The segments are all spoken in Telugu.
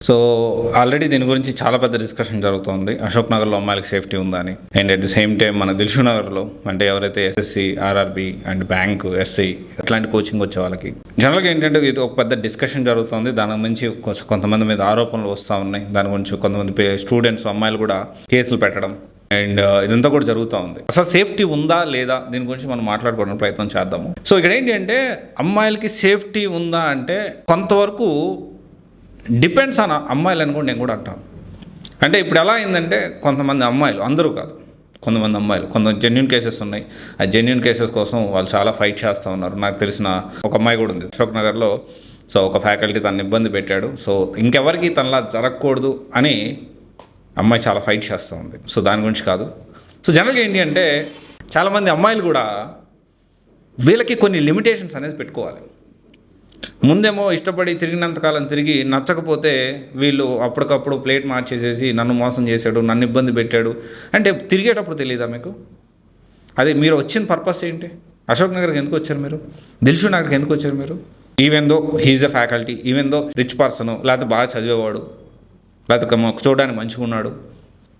సో ఆల్రెడీ దీని గురించి చాలా పెద్ద డిస్కషన్ జరుగుతుంది. అశోక్ నగర్లో అమ్మాయిలకు సేఫ్టీ ఉందా అని. And at the same time మన దిల్షు నగర్లో అంటే ఎవరైతే SSC, RRB and bank, SI ఇట్లాంటి కోచింగ్ వచ్చే వాళ్ళకి జనరల్గా ఏంటంటే ఇది ఒక పెద్ద డిస్కషన్ జరుగుతుంది. దాని గురించి కొంతమంది మీద ఆరోపణలు వస్తూ ఉన్నాయి. దాని గురించి కొంతమంది స్టూడెంట్స్, అమ్మాయిలు కూడా కేసులు పెట్టడం అండ్ ఇదంతా కూడా జరుగుతూ ఉంది. అసలు సేఫ్టీ ఉందా లేదా దీని గురించి మనం మాట్లాడుకోవడానికి ప్రయత్నం చేద్దాము. సో ఇక్కడ ఏంటి అంటే అమ్మాయిలకి సేఫ్టీ ఉందా అంటే కొంతవరకు డిపెండ్స్ ఆన్ అమ్మాయిలు అని కూడా నేను కూడా అంటాను. అంటే ఇప్పుడు ఎలా అయిందంటే కొంతమంది అమ్మాయిలు, అందరూ కాదు, కొంతమంది అమ్మాయిలు కొంత జెన్యూన్ కేసెస్ ఉన్నాయి. ఆ జెన్యూన్ కేసెస్ కోసం వాళ్ళు చాలా ఫైట్ చేస్తూ ఉన్నారు. నాకు తెలిసిన ఒక అమ్మాయి కూడా ఉంది అశోక్ నగర్లో. సో ఒక ఫ్యాకల్టీ తను ఇబ్బంది పెట్టాడు, సో ఇంకెవరికి తనలా జరగకూడదు అని అమ్మాయి చాలా ఫైట్ చేస్తూ ఉంది. సో దాని గురించి కాదు. సో జనరల్గా ఏంటి అంటే చాలామంది అమ్మాయిలు కూడా వీళ్ళకి కొన్ని లిమిటేషన్స్ అనేది పెట్టుకోవాలి. ముందేమో ఇష్టపడి తిరిగినంతకాలం తిరిగి నచ్చకపోతే వీళ్ళు అప్పటికప్పుడు ప్లేట్ మార్చేసేసి నన్ను మోసం చేశాడు, నన్ను ఇబ్బంది పెట్టాడు అంటే తిరిగేటప్పుడు తెలియదా మీకు? అది మీరు వచ్చిన పర్పస్ ఏంటి? అశోక్ నగర్కి ఎందుకు వచ్చారు మీరు? దిల్షు నగర్కి ఎందుకు వచ్చారు మీరు? Even though he's a faculty, even though rich person, లేకపోతే బాగా చదివేవాడు, లేకపోతే చూడడానికి మంచిగా ఉన్నాడు,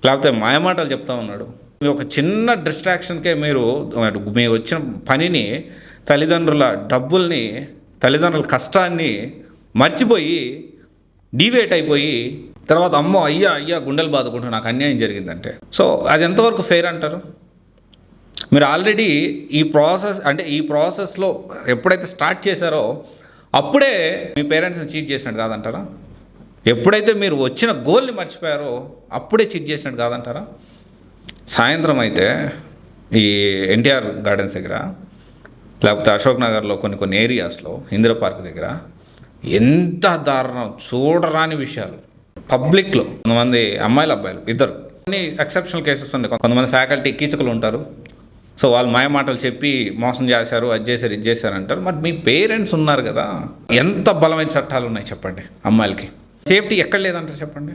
లేకపోతే మాయమాటలు చెప్తా ఉన్నాడు, ఒక చిన్న డిస్ట్రాక్షన్కే మీరు వచ్చిన పనిని, తల్లిదండ్రుల డబ్బుల్ని, తల్లిదండ్రుల కష్టాన్ని మర్చిపోయి డీవేట్ అయిపోయి తర్వాత అమ్మో అయ్యా గుండెలు బాదుకుంటూ నాకు అన్యాయం జరిగిందంటే సో అది ఎంతవరకు ఫెయిర్ అంటారు? మీరు ఆల్రెడీ ఈ ప్రాసెస్లో ఎప్పుడైతే స్టార్ట్ చేశారో అప్పుడే మీ పేరెంట్స్ని చీట్ చేసినట్టు కాదంటారా? ఎప్పుడైతే మీరు వచ్చిన గోల్ని మర్చిపోయారో అప్పుడే చీట్ చేసినట్టు కాదంటారా? సాయంత్రం అయితే ఈ ఎన్టీఆర్ గార్డెన్స్ దగ్గర, లేకపోతే అశోక్ నగర్లో కొన్ని ఏరియాస్లో, ఇందిరా పార్క్ దగ్గర ఎంత దారుణం, చూడరాని విషయాలు పబ్లిక్లో. కొంతమంది అమ్మాయిలు, అబ్బాయిలు ఇద్దరు, కొన్ని ఎక్సెప్షనల్ కేసెస్ ఉన్నాయి. కొంతమంది ఫ్యాకల్టీ కీచకులు ఉంటారు. సో వాళ్ళు మాయమాటలు చెప్పి మోసం చేశారు, అది చేశారు, ఇది చేశారు అంటారు. మరి మీ పేరెంట్స్ ఉన్నారు కదా, ఎంత బలమైన చట్టాలు ఉన్నాయి చెప్పండి అమ్మాయిలకి? సేఫ్టీ ఎక్కడ లేదంటారు చెప్పండి?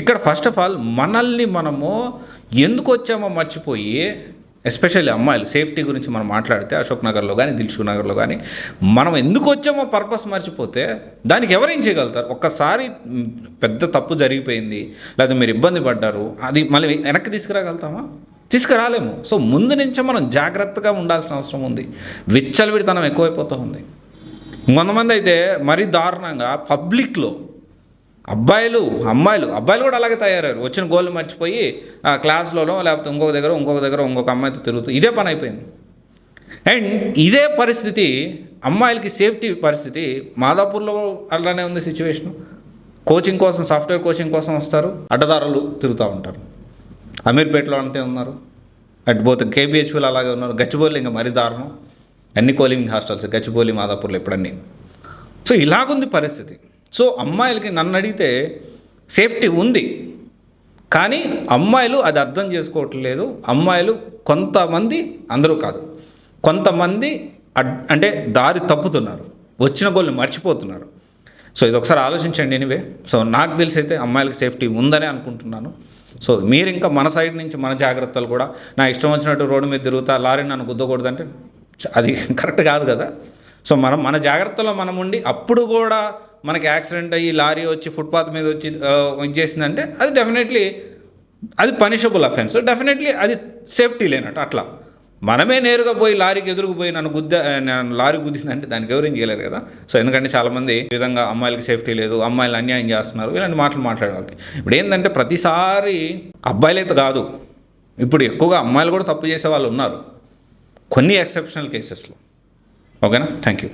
ఇక్కడ ఫస్ట్ ఆఫ్ ఆల్ మనల్ని మనము ఎందుకు వచ్చామో మర్చిపోయి, ఎస్పెషల్లీ అమ్మాయిలు సేఫ్టీ గురించి మనం మాట్లాడితే అశోక్ నగర్లో కానీ, దిల్షు నగర్లో కానీ మనం ఎందుకు వచ్చామో పర్పస్ మర్చిపోతే దానికి ఎవరేం చేయగలుగుతారు? ఒక్కసారి పెద్ద తప్పు జరిగిపోయింది, లేదా మీరు ఇబ్బంది పడ్డారు, అది మళ్ళీ వెనక్కి తీసుకురాగలుగుతామా? తీసుకురాలేము. సో ముందు నుంచే మనం జాగ్రత్తగా ఉండాల్సిన అవసరం ఉంది. విచ్చలవిడితనం ఎక్కువైపోతూ ఉంది. కొంతమంది అయితే మరీ దారుణంగా పబ్లిక్లో అబ్బాయిలు కూడా అలాగే తయారయ్యారు. వచ్చిన గోల్ని మర్చిపోయి క్లాస్లోనో లేకపోతే ఇంకొక దగ్గర ఇంకొక అమ్మాయితో తిరుగుతూ ఇదే పని అయిపోయింది. అండ్ ఇదే పరిస్థితి అమ్మాయిలకి సేఫ్టీ పరిస్థితి మాదాపూర్లో అలానే ఉంది సిచ్యువేషను. కోచింగ్ కోసం, సాఫ్ట్వేర్ కోచింగ్ కోసం వస్తారు, అడ్డదారులు తిరుగుతూ ఉంటారు. అమీర్పేటలో అంతే ఉన్నారు, అటు పోతే కేబిహెచ్పీలో అలాగే ఉన్నారు. గచ్చిబౌలి ఇంకా మరీ దారుణం, అన్ని కోలింగ్ హాస్టల్స్ గచ్చిబౌలి, మాదాపూర్లో ఎప్పుడన్నీ. సో ఇలాగుంది పరిస్థితి. సో అమ్మాయిలకి నన్ను అడిగితే సేఫ్టీ ఉంది, కానీ అమ్మాయిలు అది అర్థం చేసుకోవట్లేదు. అమ్మాయిలు కొంతమంది, అందరూ కాదు, కొంతమంది అంటే దారి తప్పుతున్నారు, వచ్చిన గోల్ని మర్చిపోతున్నారు. సో ఇది ఒకసారి ఆలోచించండి. ఎనివే, సో నాకు తెలిసి అయితే అమ్మాయిలకి సేఫ్టీ ఉందనే అనుకుంటున్నాను. సో మీరు ఇంకా మన సైడ్ నుంచి మన జాగ్రత్తలు కూడా, నా ఇష్టం వచ్చినట్టు రోడ్డు మీద తిరుగుతా లారీ నన్ను గుద్దకూడదంటే అది కరెక్ట్ కాదు కదా. సో మన జాగ్రత్తలో మనం ఉండి అప్పుడు కూడా మనకి యాక్సిడెంట్ అయ్యి లారీ వచ్చి ఫుట్పాత్ మీద వచ్చి ఇది చేసిందంటే అది డెఫినెట్లీ అది పనిషబుల్ అఫెన్స్, డెఫినెట్లీ అది సేఫ్టీ లేనట్టు. అట్లా మనమే నేరుగా పోయి లారీకి ఎదురుకుపోయి నన్ను లారీ గుద్దిందంటే దానికి ఎవరేం చేయలేరు కదా. సో ఎందుకంటే చాలామంది ఈ విధంగా అమ్మాయిలకి సేఫ్టీ లేదు, అమ్మాయిలు అన్యాయం చేస్తున్నారు, ఇలాంటి మాటలు మాట్లాడేవాళ్ళకి. ఇప్పుడు ఏంటంటే ప్రతిసారి అబ్బాయిలైతే కాదు, ఇప్పుడు ఎక్కువగా అమ్మాయిలు కూడా తప్పు చేసే వాళ్ళు ఉన్నారు కొన్ని ఎక్సెప్షనల్ కేసెస్లో. ఓకేనా? Thank you.